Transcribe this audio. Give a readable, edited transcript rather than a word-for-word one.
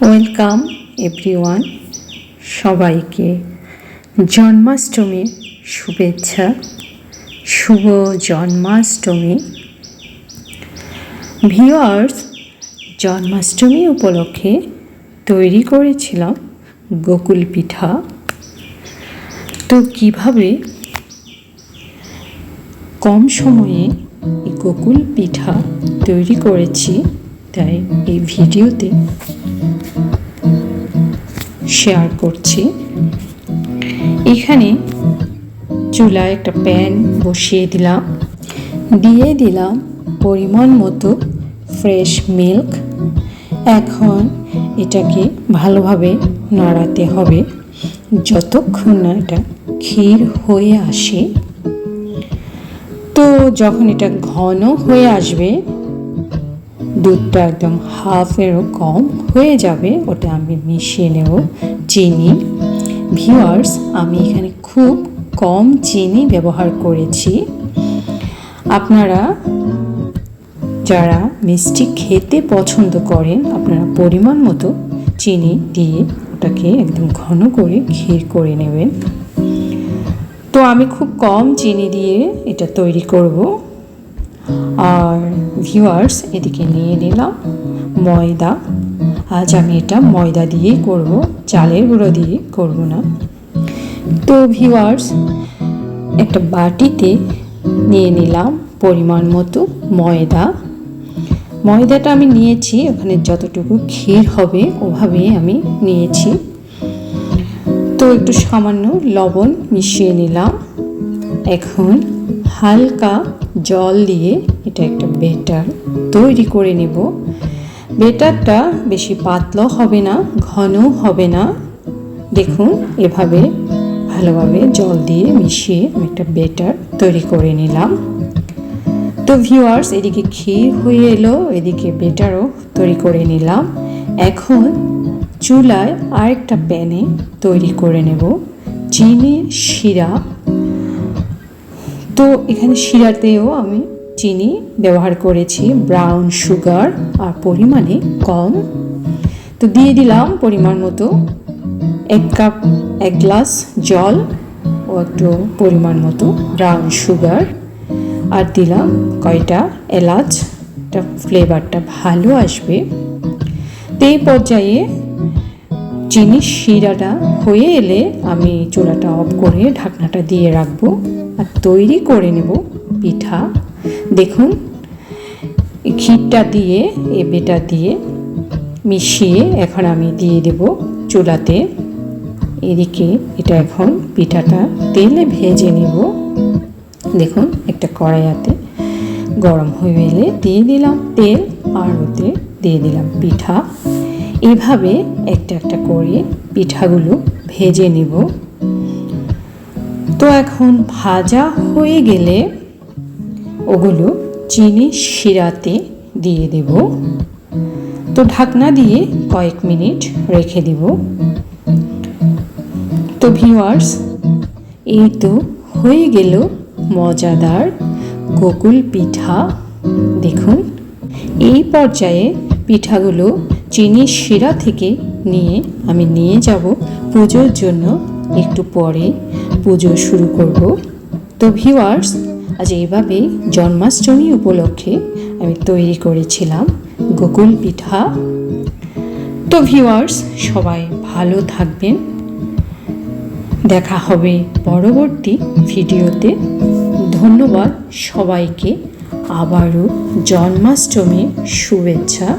Welcome everyone, সবাইকে জন্মাষ্টমীর শুভেচ্ছা। শুভ জন্মাষ্টমী ভিউয়ার্স। জন্মাষ্টমী উপলক্ষে তৈরি করেছিলাম গোকুল পিঠা। তো কিভাবে কম সময়ে এই গোকুল পিঠা তৈরি করেছি তাই এই ভিডিওতে শেয়ার করছি। এখানে চুলায় একটা প্যান বসিয়ে দিয়ে দিলাম পরিমাণ মতো ফ্রেশ মিল্ক। এখন এটাকে ভালোভাবে নাড়াতে হবে যতক্ষণ না এটা ক্ষীর হয়ে আসে। তো যখন এটা ঘন হয়ে আসবে, দুধটা একদম হাফেরও কম হয়ে যাবে, ওটা আমি মিশিয়ে নেব চিনি। ভিউয়ার্স, আমি এখানে খুব কম চিনি ব্যবহার করেছি। আপনারা যারা মিষ্টি খেতে পছন্দ করেন আপনারা পরিমাণ মতো চিনি দিয়ে ওটাকে একদম ঘন করে ক্ষীর করে নেবেন। তো আমি খুব কম চিনি দিয়ে এটা তৈরি করব। আর ভিউয়ার্স, এদিকে নিয়ে নিলাম ময়দা। আজ আমি এটা ময়দা দিয়েই করব, চালের গুঁড়ো দিয়ে করব না। তো ভিউয়ার্স, একটা বাটিতে নিয়ে নিলাম পরিমাণ মতো ময়দাটা আমি নিয়েছি, ওখানে যতটুকু ক্ষীর হবে ওভাবেই আমি নিয়েছি। তো একটু সামান্য লবণ মিশিয়ে নিলাম। এখন হালকা জল দিয়ে এটা একটা ব্যাটার তৈরি করে নেব। ব্যাটারটা বেশি পাতলা হবে না, ঘনও হবে না। দেখুন, এভাবে ভালোভাবে জল দিয়ে মিশিয়ে আমি একটা ব্যাটার তৈরি করে নিলাম। তো ভিউয়ার্স, এদিকে ক্ষীর হয়ে এলো, এদিকে ব্যাটারও তৈরি করে নিলাম। এখন চুলায় আরেকটা প্যানে তৈরি করে নেব চিনির শিরা। তো এখানে শিরাতেও আমি চিনি ব্যবহার করেছি, ব্রাউন সুগার, আর পরিমাণে কম। তো দিয়ে দিলাম পরিমাণ মতো 1 গ্লাস জল ও একটু পরিমাণ মতো ব্রাউন সুগার, আর দিলাম কয়টা এলাচ, এটা ফ্লেভারটা ভালো আসবে। তো এই পর্যায়ে চিনির শিরাটা হয়ে এলে আমি চুলাটা অফ করে ঢাকনাটা দিয়ে রাখবো আর তৈরি করে নেব পিঠা। দেখুন, ক্ষীরটা দিয়ে এই ব্যাটার দিয়ে মিশিয়ে এখন আমি দিয়ে দেব চুলাতে। এদিকে এটা এখন পিঠাটা তেলে ভেজে নেব। দেখুন, একটা কড়াইতে গরম হয়ে এলে দিয়ে দিলাম তেল, আর ওতে দিয়ে দিলাম পিঠা। এভাবে একটা একটা করে পিঠাগুলো ভেজে নেব। তো এখন ভাজা হয়ে গেলে ওগুলো চিনির শিরাতে দিয়ে দেব। তো ঢাকনা দিয়ে কয়েক মিনিট রেখে দেব। তো ভিউয়ার্স, এই তো হয়ে গেল মজাদার গোকুল পিঠা। দেখুন, এই পর্যায়ে পিঠাগুলো চিনির শিরা থেকে নিয়ে আমি নিয়ে যাব পুজোর জন্য। একটু পরে পুজো শুরু করব। তো ভিউয়ার্স, আজ এইভাবেই জন্মাষ্টমী উপলক্ষে আমি তৈরি করেছিলাম গোকুল পিঠা। তো ভিউয়ার্স, সবাই ভালো থাকবেন। দেখা হবে পরবর্তী ভিডিওতে। ধন্যবাদ সবাইকে। আবারও জন্মাষ্টমীর শুভেচ্ছা।